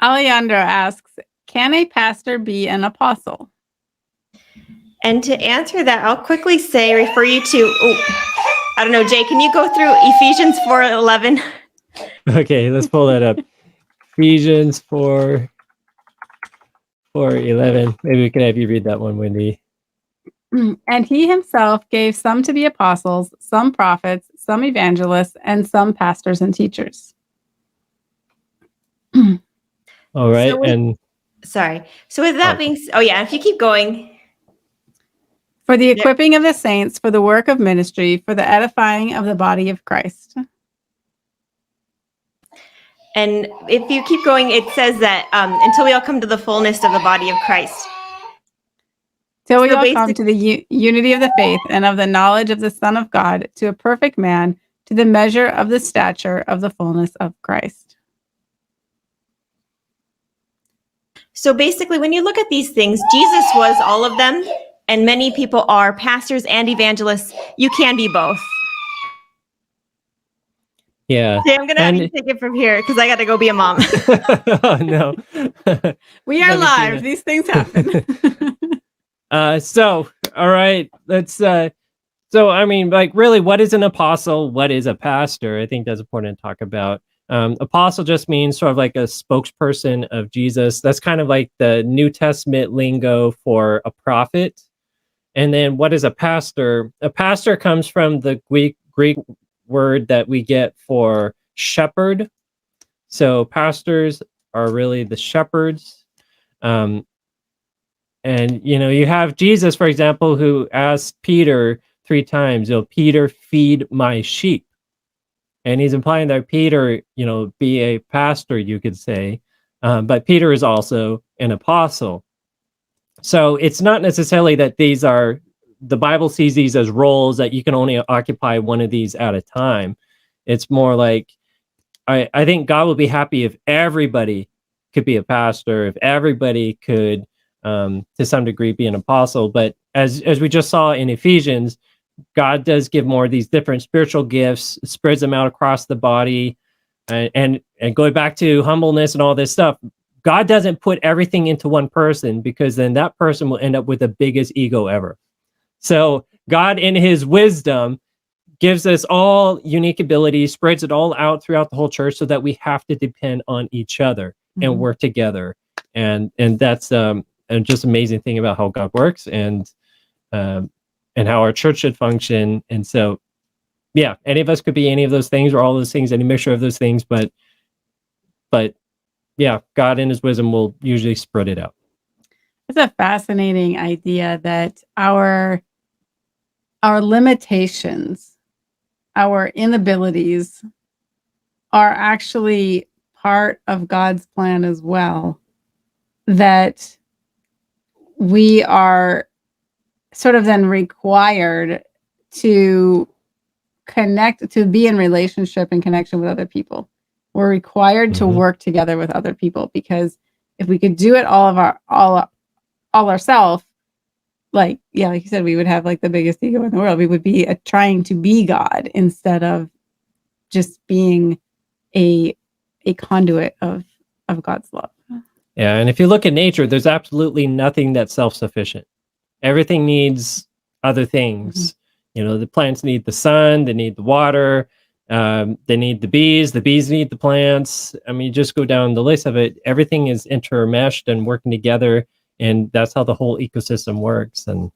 Alejandro asks, can a pastor be an apostle? And to answer that, I'll quickly refer you to, I don't know, Jay, can you go through Ephesians 4:11? Okay, let's pull that up. Ephesians 4:11. Maybe we can have you read that one, Wendy. And he himself gave some to be apostles, some prophets, some evangelists, and some pastors and teachers. All right. So with that being, if you keep going. For the equipping of the saints, for the work of ministry, for the edifying of the body of Christ. And if you keep going, it says that until we all come to the fullness of the body of Christ. Till we all come to the unity of the faith and of the knowledge of the Son of God, to a perfect man, to the measure of the stature of the fullness of Christ. So basically, when you look at these things, Jesus was all of them, and many people are pastors and evangelists. You can be both. Yeah. Okay, I'm going to have you take it from here because I got to go be a mom. Oh, no. We are live. These things happen. So, all right. Let's, I mean, like, really, what is an apostle? What is a pastor? I think that's important to talk about. Apostle just means sort of like a spokesperson of Jesus. That's kind of like the New Testament lingo for a prophet. And then what is a pastor? A pastor comes from the Greek word that we get for shepherd. So pastors are really the shepherds. And, you have Jesus, for example, who asked Peter 3 times, Peter, feed my sheep. And he's implying that Peter, be a pastor, you could say. But Peter is also an apostle. So it's not necessarily that the Bible sees these as roles that you can only occupy one of these at a time. It's more like, I think God would be happy if everybody could be a pastor, if everybody could, to some degree, be an apostle. But as we just saw in Ephesians, God does give more of these different spiritual gifts, spreads them out across the body, and going back to humbleness and all this stuff, God doesn't put everything into one person, because then that person will end up with the biggest ego ever. So God, in his wisdom, gives us all unique abilities, spreads it all out throughout the whole church so that we have to depend on each other and work together. And that's just amazing thing about how God works and how our church should function. And so, yeah, any of us could be any of those things or all those things, any mixture of those things. But yeah, God in his wisdom will usually spread it out. It's a fascinating idea that our limitations, our inabilities are actually part of God's plan as well. That we are sort of then required to connect, to be in relationship and connection with other people. We're required to work together with other people, because if we could do it all ourselves, like you said, we would have like the biggest ego in the world. We would be trying to be God instead of just being a conduit of God's love. Yeah, and if you look at nature, there's absolutely nothing that's self-sufficient. Everything needs other things. The plants need the sun, they need the water, they need the bees need the plants. I mean, just go down the list of it. Everything is intermeshed and working together, and that's how the whole ecosystem works. And